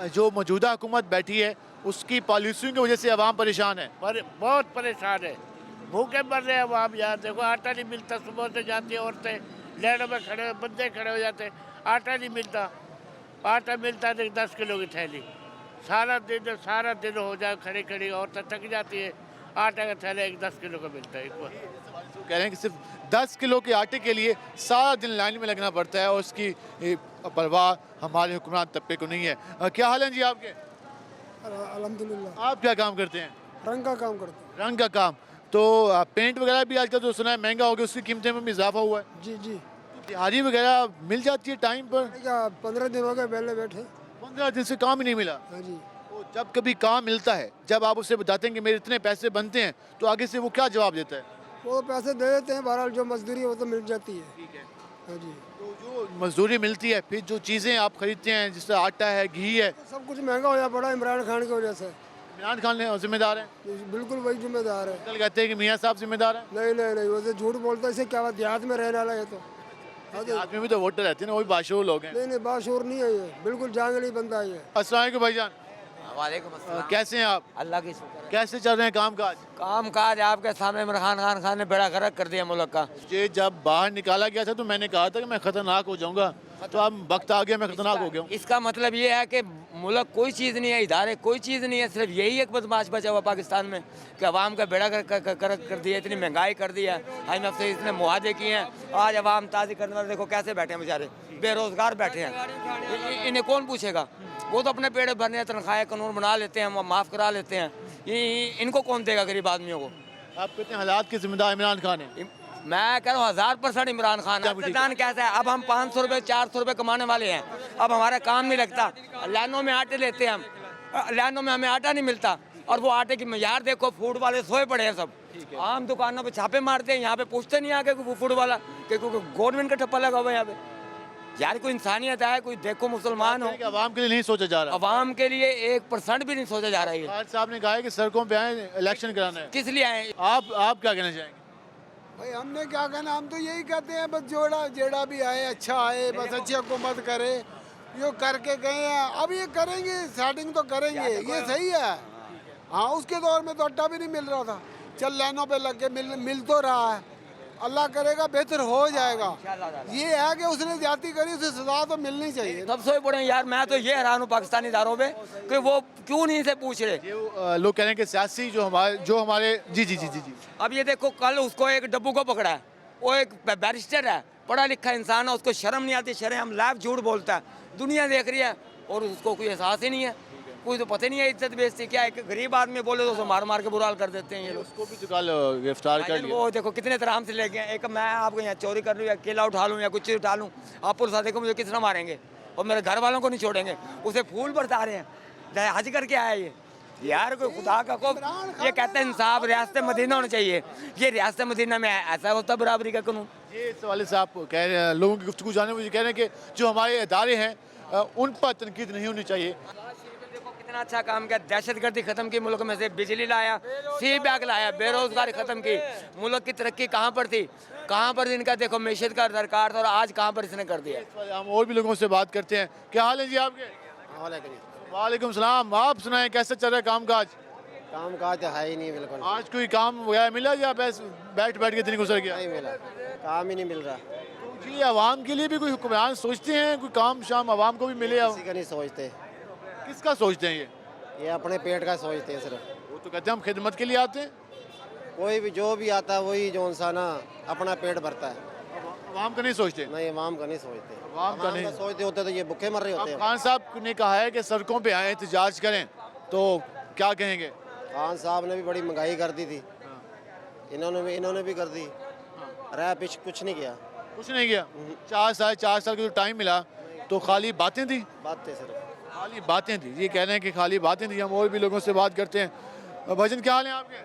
जो मौजूदा हुकूमत बैठी है उसकी पॉलिसियों की वजह से आवाम परेशान है। बहुत परेशान है, भूखे मर रहे हैं वहाँ। यहाँ देखो, आटा नहीं मिलता। सुबह से जाती है औरतें, लाइनों में खड़े हो, बंदे खड़े हो जाते, आटा नहीं मिलता। आटा मिलता है 10 किलो की थैली, सारा दिन हो जाए खड़ी खड़ी, औरतें थक जाती है। आटा का थैला 10 किलो का मिलता है। कह रहे हैं कि सिर्फ 10 किलो के आटे के लिए सारा दिन लाइन में लगना पड़ता है, और उसकी परवाह हमारे हुक्मरान तबके को नहीं है। क्या हाल है जी आपके? अल्हम्दुलिल्लाह। आप क्या काम करते हैं? रंग का काम करते हैं। रंग का काम। तो पेंट वगैरह भी आजकल तो सुना है महंगा हो गया, उसकी कीमतें में भी इजाफा हुआ है। जी जी। दिहाड़ी वगैरह मिल जाती है टाइम पर? क्या 15 दिन हो गए पहले बैठे? 15 दिन से काम ही नहीं मिला? हाँ जी। तो जब कभी काम मिलता है, जब आप उससे बताते हैं कि मेरे इतने पैसे बनते हैं, तो आगे से वो क्या जवाब देता है? वो पैसे दे देते हैं, बहरहाल जो मजदूरी है वो तो मिल जाती है। ठीक है। हाँ जी। तो जो मजदूरी मिलती है, फिर जो चीज़ें आप खरीदते हैं, जैसे आटा है, घी है, सब कुछ महंगा हो पड़ा इमरान खान की वजह से। इमरान खान ने जिम्मेदार है? बिल्कुल वही जिम्मेदार है। कल कहते हैं कि मियाँ साहब जिम्मेदार है। नहीं, वैसे झूठ बोलता है। इसे क्या बात, देहात में रहने वाला है तो। आदमी भी तो वोटर रहते हैं ना, वही बाशूर लोग हैं। नहीं, बाशूर नहीं है ये, बिल्कुल जांगली बंदा है ये। अस्सलाम वालेकुम भाईजान, वालेकुम अस्सलाम। कैसे हैं आप? अल्लाह की शुक्र है। कैसे चल रहे हैं काम काज? काम काज आपके सामने, इमरान खान ने बेड़ा गर्क कर दिया मुल्क का। ये जब बाहर निकाला गया था तो मैंने कहा था कि मैं खतरनाक हो जाऊंगा, तो अब वक्त आ गया, मैं खतरनाक हो गया हूँ। इसका मतलब ये है कि मुल्क कोई चीज़ नहीं है, इधारे कोई चीज़ नहीं है, सिर्फ यही एक बदमाश बचा हुआ पाकिस्तान में कि अवाम का बेड़ा गर्क कर दिया, इतनी महंगाई कर दी है। IMF से इतने मुआहदे किए हैं, आज अवाम ताज़ी करने वाले देखो कैसे बैठे हैं बेचारे, बेरोजगार बैठे हैं। इन्हें कौन पूछेगा? वो तो अपने पेड़ भरने हैं, तनख्वाहें कानून बना लेते हैं, माफ़ करा लेते हैं। इनको कौन देगा गरीब आदमियों को? आप कहते हैं हालात के जिम्मेदार इमरान खान है। मैं कह रहा हूँ 1000% इमरान खान है। जान कैसा है, अब हम 500 रुपये 400 रुपये कमाने वाले हैं, अब हमारा काम नहीं लगता। लाइनों में आटे लेते हैं हम, लाइनों में हमें आटा नहीं मिलता, और वो आटे की मयार देखो, फूड वाले सोए पड़े हैं सब। आम दुकानों पे छापे मारते हैं, यहाँ पे पूछते नहीं आके फूड वाला कि गवर्नमेंट का ठप्पा लगा हुआ है यहाँ पे। यार कोई इंसानियत है, कोई देखो मुसलमान हो। आवाम के लिए नहीं सोचा जा रहा। अवाम के लिए 1% भी नहीं सोचा जा रहा है। खान साहब ने कहा है कि सड़कों पे आए इलेक्शन कराना है। किस लिए आए? आप क्या कहना चाहेंगे? भाई हमने क्या कहना, हम तो यही कहते हैं बस जेड़ा भी आए अच्छा आए, बस अच्छी हुकूमत करे। यो करके गए हैं, अब ये करेंगे, स्टार्टिंग तो करेंगे, ये सही है। हाँ, उसके दौर में तो अड्डा भी नहीं मिल रहा था, चल लाइनों पे लग के मिल तो रहा है। अल्लाह करेगा बेहतर हो जाएगा। ये है कि उसने ज्यादती करी, उसे सजा तो मिलनी चाहिए। सब सोए पड़े यार, मैं तो ये हैरान हूँ पाकिस्तानी इदारों पे कि वो क्यों नहीं से पूछ रहे। लोग कह रहे हैं कि सियासी जो हमारे जी जी जी जी जी अब ये देखो, कल उसको एक डब्बू को पकड़ा है, वो एक बैरिस्टर है, पढ़ा लिखा इंसान है, उसको शर्म नहीं आती। शर्म लाइव झूठ बोलता है, दुनिया देख रही है और उसको कोई एहसास ही नहीं है, कोई तो पता नहीं है इज्जत बेइज्जती क्या है। एक गरीब आदमी बोले तो उसको मार मार के बुरा हाल कर देते हैं ये लोग। उसको भी तो कल गिरफ्तार कर लिया। वो देखो कितने आराम से ले गए। एक मैं आपको यहाँ चोरी कर लूँ या केला उठा लूँ या कुछ चीज़ उठा लूँ, आप पुलिस देखो मुझे कितना मारेंगे और मेरे घर वालों को नहीं छोड़ेंगे। उसे फूल बरसा रहे हैं, हज करके आया ये। यार कोई खुदा का को ये कहते हैं इंसाफ रियासत मदीना होना चाहिए। ये रियासत मदीना में ऐसा होता बराबरी का कानून। ये इस वाले साहब कह रहे हैं, लोगों की गुफ्तगू जाने मुझे कह रहे हैं कि जो हमारे इदारे हैं उन पर तनकीद नहीं होनी चाहिए। देखो कितना अच्छा काम किया, दहशतगर्दी खत्म की मुल्क में से, बिजली लाया, सी बैग लाया, बेरोजगारी खत्म की, मुल्क की तरक्की कहाँ पर थी, कहाँ पर इनका देखो मैशत का दरकार था और आज कहाँ पर इसने कर दिया। हम और भी लोगों से बात करते हैं। क्या हाल है जी आपके? वालेकुम सलाम। आप सुनाएं कैसे चल रहा है काम काज? काम काज तो है ही नहीं बिल्कुल। आज कोई काम वगैरह मिला या बस बैठ बैठ के दिन गुजर गया? नहीं मिला, काम ही नहीं मिल रहा। जी, आवाम के लिए भी कोई हुक्मरान सोचते हैं कोई काम शाम आवाम को भी मिले? किसी का नहीं सोचते। किसका सोचते हैं ये अपने पेट का सोचते हैं सिर्फ। वो तो कहते हैं हम खिदमत के लिए आते हैं। कोई भी जो भी आता है वही जो इंसान अपना पेट भरता है, आवाम का नहीं सोचते। नहीं आवाम का नहीं सोचते। आवाम का नहीं सोचते होते तो ये भूखे मर रहे होते हैं। खान साहब ने कहा है कि सड़कों पे आए एहतजाज करें, तो क्या कहेंगे? खान साहब ने भी बड़ी महंगाई कर दी थी, इन्होंने भी कर दी। रहा पीछे कुछ नहीं किया। कुछ नहीं किया। 4 साल का जो टाइम मिला तो खाली बातें थी। बातें सिर्फ खाली बातें थी। ये कह रहे हैं कि खाली बातें थी। हम और भी लोगों से बात करते हैं। भजन क्या हाल है आपके?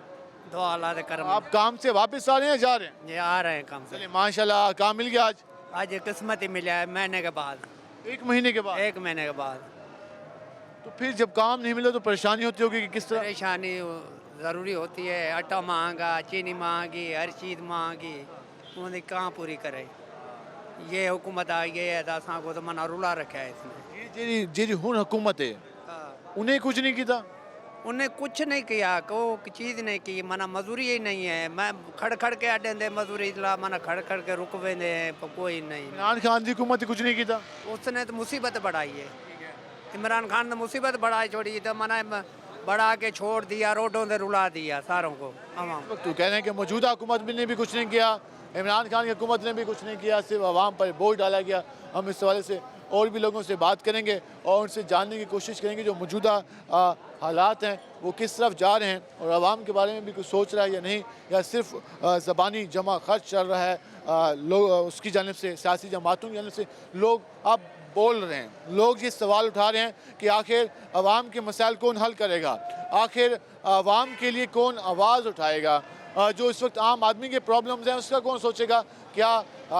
दो हालात करम। आप काम से वापस आ रहे हैं जा रहे हैं? ये आ रहे हैं काम से। चलिए माशाल्लाह, काम मिल गया आज? आज ये किस्मत ही मिला है, महीने के बाद। 1 महीने के बाद? 1 महीने के बाद। तो फिर जब काम नहीं मिला तो परेशानी होती होगी कि किस तरह? परेशानी ज़रूरी होती है, आटा महंगा, चीनी महंगी, हर चीज़ महंगी, उन्हें कहाँ पूरी करे। ये हुकूमत आ गई है असा को तो मना रुला रखा है इसने। जी हुन हुकूमत है, उन्हें कुछ नहीं किया। उन्हें कुछ नहीं किया, को चीज़ नहीं की, मना मजदूरी ही नहीं है। मैं खड़ खड़ के अड्डे दे मजदूरी ला, मना खड़ खड़ के रुक वेंदे कोई नहीं। इमरान खान की हुकूमत कुछ नहीं किया। उसने तो मुसीबत बढ़ाई है। इमरान खान ने मुसीबत बढ़ाई छोड़ी तो मना बढ़ा के छोड़ दिया, रोडों से रुला दिया सारों को। तो कह रहे हैं कि मौजूदा हुकूमत ने भी कुछ नहीं किया, इमरान खान की हुकूमत ने भी कुछ नहीं किया, सिर्फ आवाम पर बोझ डाला गया। हम इस हवाले से और भी लोगों से बात करेंगे और उनसे जानने की कोशिश करेंगे जो मौजूदा हालात हैं वो किस तरफ जा रहे हैं और आवाम के बारे में भी कुछ सोच रहा है या नहीं, या सिर्फ ज़बानी जमा खर्च चल रहा है लोग उसकी जानिब से, सियासी जमातों की जानिब से लोग अब बोल रहे हैं। लोग ये सवाल उठा रहे हैं कि आखिर आवाम के मसाइल कौन हल करेगा, आखिर आवाम के लिए कौन आवाज़ उठाएगा, जो इस वक्त आम आदमी के प्रॉब्लम्स हैं उसका कौन सोचेगा। क्या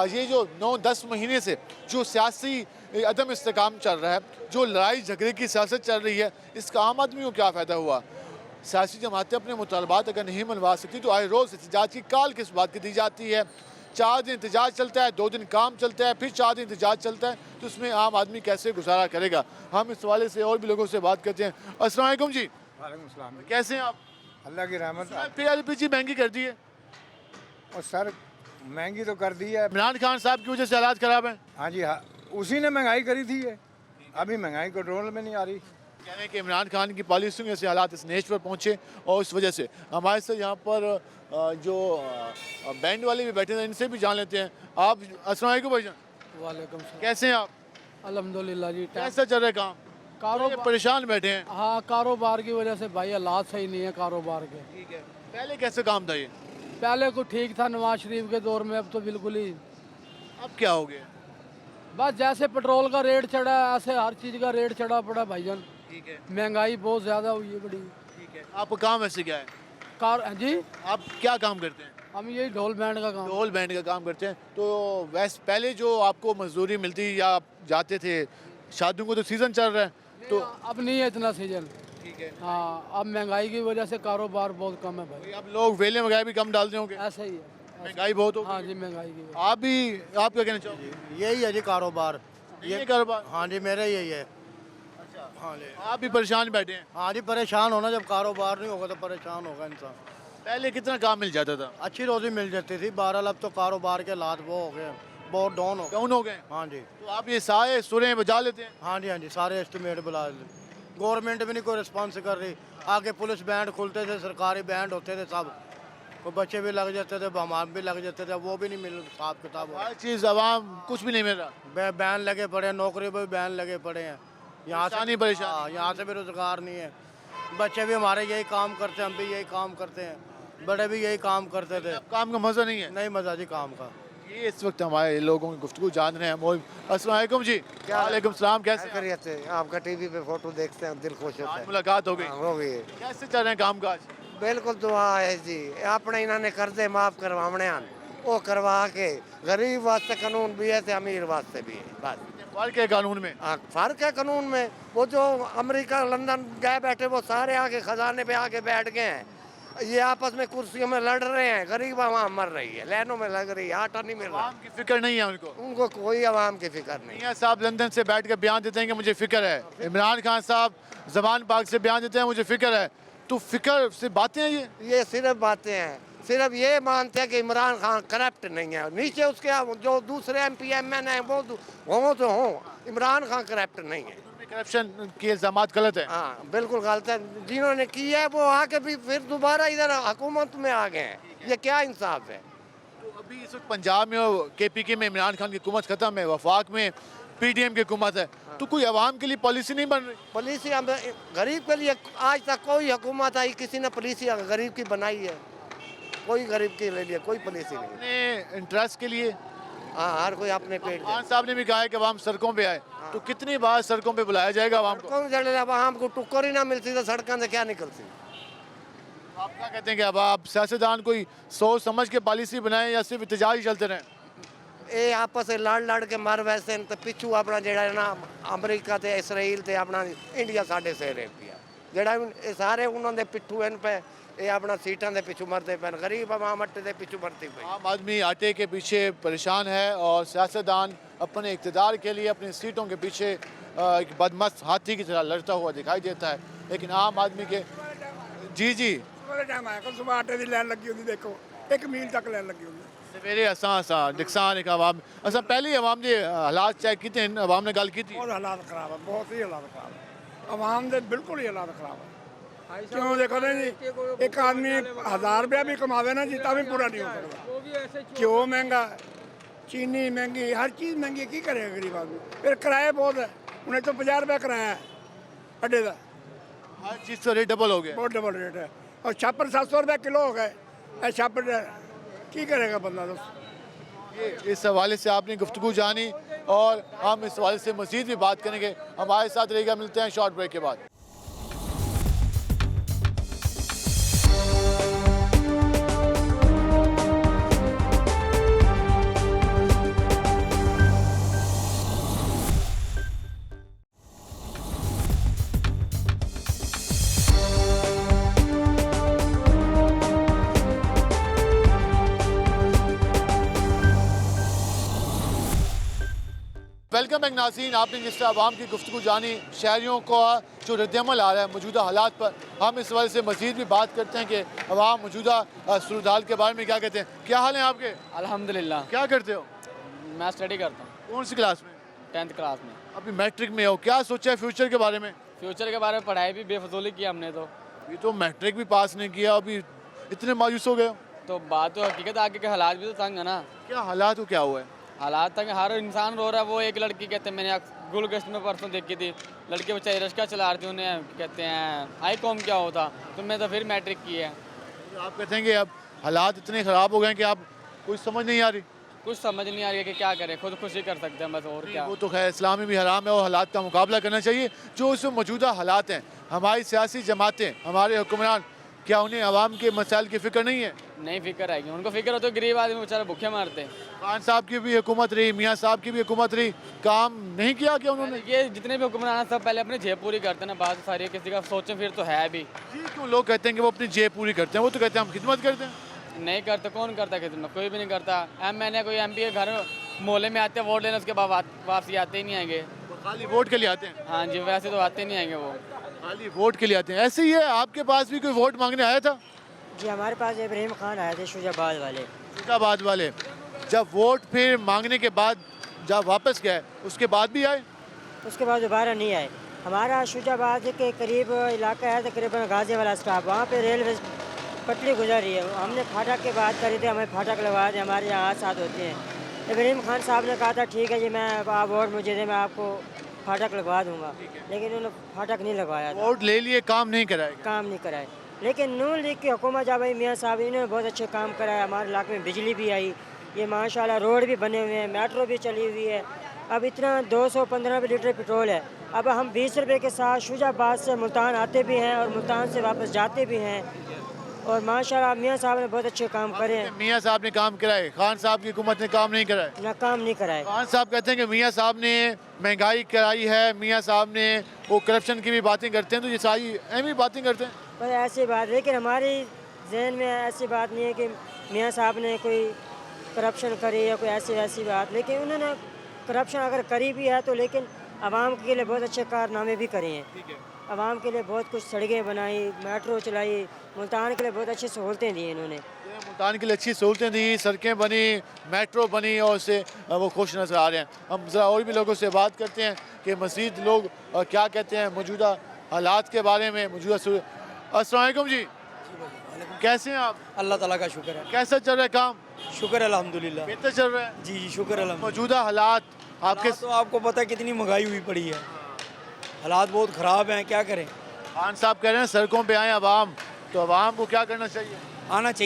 ये जो 9-10 महीने से जो सियासी अदम इस्तेकाम चल रहा है, जो लड़ाई झगड़े की सियासत चल रही है, इसका आम आदमी को क्या फ़ायदा हुआ? सियासी जमातें अपने मुतालबात अगर नहीं मनवा सकती तो आए रोज़ एहतजाज की काल किस बात की दी जाती है। 4 दिन एहतजाज चलता है, 2 दिन काम चलता है, फिर 4 दिन एहतजाज चलता है, तो उसमें आम आदमी कैसे गुजारा करेगा? हम इस हवाले से और भी लोगों से बात करते हैं। अस्सलाम वालेकुम जी। वालेकुम सलाम। कैसे हैं आप? अल्लाह की रहमत। फिर एलपीजी महंगी कर दी है। और सर महंगी तो कर दी है, इमरान खान साहब की वजह से हालात ख़राब हैं। हाँ जी हाँ, उसी ने महंगाई करी थी ये, अभी महंगाई कंट्रोल में नहीं आ रही। कह रहे हैं कि इमरान खान की पॉलिसियों से हालात इस नेच पर पहुँचे और उस वजह से हमारे साथ यहाँ पर जो बैंड वाले भी बैठे हैं इनसे भी जान लेते हैं। आप अस्सलाम वालेकुम भाईजान। वालेकुम सलाम। कैसे हैं आप? अल्हम्दुलिल्लाह जी। कैसा चल रहा है काम? कारोबार परेशान बैठे हैं। हाँ, कारोबार की वजह से भाई हालात सही नहीं है कारोबार के। ठीक है। पहले कैसे काम था ये? पहले को ठीक था नवाज शरीफ के दौर में, अब तो बिल्कुल ही। अब क्या हो गया? बस जैसे पेट्रोल का रेट चढ़ा है ऐसे हर चीज़ का रेट चढ़ा पड़ा भाईजान। ठीक है। महंगाई बहुत ज़्यादा हुई है बड़ी। ठीक है। आपका काम वैसे क्या है? जी आप क्या काम करते हैं? हम यही ढोल बैंड का काम। ढोल बैंड का काम करते हैं। तो वैसे पहले जो आपको मजदूरी मिलती या आप जाते थे, शादियों को तो सीज़न चल रहा है तो अब नहीं है इतना सीजन। ठीक है। हाँ, अब महंगाई की वजह से कारोबार बहुत कम है भाई। अब लोग वेले वगैरह भी कम डालते होंगे, ऐसा ही है। महंगाई बहुत हो। हाँ जी, महंगाई की वजह। आप क्या कहना चाहोगे? यही है जी कारोबार। ये कारोबार। हाँ जी, मेरा यही है। हाँ जी, आप भी परेशान बैठे हैं। हाँ जी, परेशान होना, जब कारोबार नहीं होगा तो परेशान होगा इंसान। पहले कितना काम मिल जाता था? अच्छी रोजी मिल जाती थी। 12 अब तो कारोबार के हालात वो हो गए, बहुत डाउन हो गए। हाँ जी। तो आप ये सारे सुरें बजा लेते हैं? हाँ जी, सारे एस्टिमेट बुला लेते। गवर्नमेंट भी नहीं कोई रिस्पॉन्स कर रही। आगे पुलिस बैंड खुलते थे, सरकारी बैंड होते थे सब, वो बच्चे भी लग जाते थे, हमारे भी लग जाते थे, वो भी नहीं मिल हिसाब किताब। हर चीज़ आवाम कुछ भी नहीं मिल रहा। बैन लगे पड़े हैं, नौकरी पर भी बैन लगे पड़े हैं। यहाँ से परेशानी। यहाँ से भी रोजगार नहीं है। बच्चे भी हमारे यही काम करते हैं, हम भी यही काम करते हैं, बड़े भी यही काम करते थे। काम का मज़ा नहीं है? नहीं मज़ा जी काम का। ये इस वक्त हमारे लोगों की गुफ्तगू जान रहे हैं। अस्सलाम वालेकुम जी। वालेकुम सलाम। कैसे हैं? आपका टीवी पे फोटो देखते हैं, दिल खुश होता आज है। मुलाकात हो गई? हो गई। कैसे चल रहे हैं काम काज? बिल्कुल दुआ है जी। अपने इन्होंने कर्जे माफ करवाने हैं, वो करवा के गरीब वास्ते कानून भी है, अमीर वास्ते भी है। बस फर्क है कानून में। फर्क है कानून में। वो जो अमेरिका लंदन गए बैठे, वो सारे आके खजाने पे आके बैठ गए हैं। ये आपस में कुर्सियों में लड़ रहे हैं, गरीब आवाम मर रही है, लाइनों में लग रही है, आटा नहीं मिल रहा। आवाम की फिक्र नहीं है उनको कोई आवाम की फिक्र नहीं। मियां साहब लंदन से बैठ कर बयान देते हैं कि मुझे फिक्र है। इमरान खान साहब जबान पाक से बयान देते हैं मुझे फिक्र है। तो फिक्र से बातें हैं ये सिर्फ बातें हैं। सिर्फ ये मानते हैं कि इमरान खान करप्ट नहीं है। नीचे उसके जो दूसरे MP MN हैं वो हों तो हों, इमरान खान करप्ट नहीं है। करप्शन के इल्जाम गलत है। हाँ बिल्कुल गलत है। जिन्होंने की है वो आके भी फिर दोबारा इधर हुकूमत में आ गए हैं। ये क्या इंसाफ है? तो अभी इस वक्त पंजाब में और KPK में इमरान खान की हुकूमत खत्म है, वफाक में PDM की हुकूमत है, तो कोई आवाम के लिए पॉलिसी नहीं बन रही? पॉलिसी गरीब के लिए आज तक कोई हुकूमत आई किसी ने पॉलिसी गरीब की बनाई है? कोई गरीब के लिए कोई पॉलिसी नहीं। अपने इंटरेस्ट के लिए हाँ, हर कोई अपने पेट। खान साहब ने भी कहा है कि आवाम सड़कों पे आए। तो कितनी बार सड़कों पे बुलाया जाएगा आवाम को? आवाम को टुक्कर ही ना मिलती तो सड़कों से क्या निकलती? आप क्या कहते हैं कि अब आप सियासतदान कोई सोच समझ के पॉलिसी बनाए या सिर्फ इतजाज ही चलते रहें? ये आपस में लड़ के मर वैसे तो पिछू अपना जेड़ा ना अमरीका ते इसराइल ते अपना इंडिया साढ़े से रह पिया जेड़ा ये सारे उन्होंने पिछू इन पे ये अपना सीटां दे पिछू मरते पे, गरीब आवाम अट्टे दे पिछू मरती पे। आम आदमी आटे के पीछे परेशान है और सियासतदान अपने इक़्तिदार के लिए अपनी सीटों के पीछे एक बदमस्त हाथी की तरह लड़ता हुआ दिखाई देता है। लेकिन आम आदमी के जी टाइम आया कल सुबह आटे की लाइन लगी होती, देखो 1 मील तक लाइन लगी होती। सवेरे असा नुकसान एक आवाम असा पहले आवाम के हालात चेक किए आवाम ने गल की थी। बहुत हालात खराब है, बहुत ही हालात खराब है। आवाम के बिल्कुल ही हालात खराब है। क्यों देखो ना जी, एक आदमी 1000 रुपया भी कमावे ना जी तब भी पूरा नहीं हो सकता। घ्यो महंगा, चीनी महंगी, हर चीज़ महंगी, की करेगा गरीब आदमी? फिर किराया बहुत है, उन्हें तो 50 रुपया किराया है अड्डे का। हर चीज़ का रेट डबल हो गया, बहुत डबल रेट है। और छापर 700 रुपया किलो हो गए। छापर की करेगा बंदा? दोस्त इस हवाले से आपने गुफ्तगू जानी और हम इस हवाले से मज़ीद भी बात करेंगे। हमारे साथ रहेगा, मिलते हैं शॉर्ट ब्रेक के बाद। वेलकम बैक नाज़रीन। आपने जिस तरह आवाम की गुफ्तगू जानी, शहरियों को जो रद्दमल आ रहा है मौजूदा हालात पर, हम इस वजह से मज़ीद भी बात करते हैं कि आवाम मौजूदा सूरत हाल के बारे में क्या कहते हैं। क्या हाल है आपके? अल्हम्दुलिल्लाह। क्या करते हो? मैं स्टडी करता हूँ। कौन सी क्लास में? 10th क्लास में। अभी मैट्रिक में हो, क्या सोचा है फ्यूचर के बारे में? फ्यूचर के बारे में पढ़ाई भी बेफजूली की हमने तो। ये तो मैट्रिक भी पास नहीं किया, अभी इतने मायूस हो गए हो? तो बात तो हकीकत, आगे के हालात भी तो तंग है ना। क्या हालात को क्या हुआ है? हालात तक हर इंसान रो रहा है। वो एक लड़की कहते हैं, मैंने गुलगश्त में परसों देखी थी, लड़के बेचारे रिक्शा चला रही थी, उन्हें कहते हैं आई कॉम क्या होता, तुमने तो फिर मैट्रिक की है। आप कहते हैं कि अब हालात इतने ख़राब हो गए कि आप कुछ समझ नहीं आ रही? कुछ समझ नहीं आ रही है कि क्या करें, खुद खुशी कर सकते हैं बस, और क्या। वो तो खैर इस्लाम में भी हराम है और हालात का मुकाबला करना चाहिए। जो उस मौजूदा हालात हैं, हमारी सियासी जमातें, हमारे हुक्मरान क्या उन्हें आवाम के मसाइल की फ़िक्र नहीं है? नहीं फिक्र है, उनको फिक्र हो तो गरीब आदमी बेचारे भूखे मारते हैं। खान साहब की भी हुकूमत रही, मियाँ साहब की भी हुकूमत रही, काम नहीं किया क्या उन्होंने? ये जितने भी हुक्मरान सब पहले अपनी जेब पूरी करते हैं ना, बात सारी किसी का सोचें फिर तो है भी। जी, क्यों लोग कहते हैं कि वो अपनी जेब पूरी करते हैं, वो तो कहते हैं हम खिदमत करते हैं। नहीं करते, कौन करता खिदमत? कोई भी नहीं करता। MNA कोई MP के घर मोहल्ले में आते हैं वोट लेने, उसके बाद वापसी आते ही नहीं आएंगे। खाली वोट के लिए आते हैं? हाँ जी, वैसे तो आते नहीं आएंगे वो, खाली वोट के लिए आते हैं। ऐसे ही है, आपके पास भी कोई वोट मांगने आया था? जी हमारे पास इब्राहिम खान आए थे शुजाबाद वाले। शुजाबाद वाले जब वोट फिर मांगने के बाद जब वापस गए उसके बाद भी आए? उसके बाद दोबारा नहीं आए। हमारा शुजाबाद के करीब इलाका है तकरीबन गाजी वाला स्टॉप, वहाँ पे रेलवे पटरी गुजर रही है। हमने फाटक की बात करी थी, हमें फाटक लगवा दें, हमारे यहाँ हादसा होते हैं। इब्राहिम खान साहब ने कहा था ठीक है जी, मैं आप वोट मुझे दें, मैं आपको फाटक लगवा दूंगा, लेकिन उन्होंने फाटक नहीं लगवाया। वोट ले लिए, काम नहीं कराए? काम नहीं कराए। लेकिन नून लीग की हुकूमत जब आई, मियाँ साहब इन्होंने बहुत अच्छे काम कराए। हमारे इलाके में बिजली भी आई, ये माशाल्लाह रोड भी बने हुए हैं, मेट्रो भी चली हुई है। अब इतना 215 लीटर पेट्रोल है। अब हम 20 रुपये के साथ शुजाबाद से मुल्तान आते भी हैं और मुल्तान से वापस जाते भी हैं। और माशाल्लाह मियाँ साहब ने बहुत अच्छे काम करे हैं। मियाँ साहब ने काम कराए, खान साहब की हुकूमत ने काम नहीं कराए? ना काम नहीं कराए। खान साहब कहते हैं कि मियाँ साहब ने महंगाई कराई है, मियाँ साहब ने वो करप्शन की भी बातें करते हैं, तो ये सारी अहम ही बातें करते हैं। पर ऐसी बात, लेकिन हमारी जहन में ऐसी बात नहीं है कि मियाँ साहब ने कोई करप्शन करी या कोई ऐसी वैसी बात। लेकिन उन्होंने करप्शन अगर करी भी है तो लेकिन आवाम के लिए बहुत अच्छे कारनामे भी करे हैं। आवाम के लिए बहुत कुछ सड़कें बनाई, मेट्रो चलाई, मुल्तान के लिए बहुत अच्छी सहूलतें दी इन्होंने। मुल्तान के लिए अच्छी सहूलतें दी, सड़कें बनी, मेट्रो बनी और उससे वो खुश नजर आ रहे हैं। हम ज़रा और भी लोगों से बात करते हैं कि मज़ीद लोग क्या कहते हैं मौजूदा हालात के बारे में। अस्सलाम वालेकुम जी, कैसे हैं आप? अल्लाह ताला का शुक्र है। कैसा चल रहा है काम? शुक्र अल्हम्दुलिल्लाह, बेहतर चल रहा है? जी शुक्र अल्हम्दुलिल्लाह। मौजूदा हालात आपके तो आपको पता है कितनी महंगाई हुई पड़ी है, हालात बहुत ख़राब हैं, क्या करें। खान साहब कह रहे हैं सड़कों पे आए अवाम, तो अवाम को क्या करना चाहिए? आना चाहिए।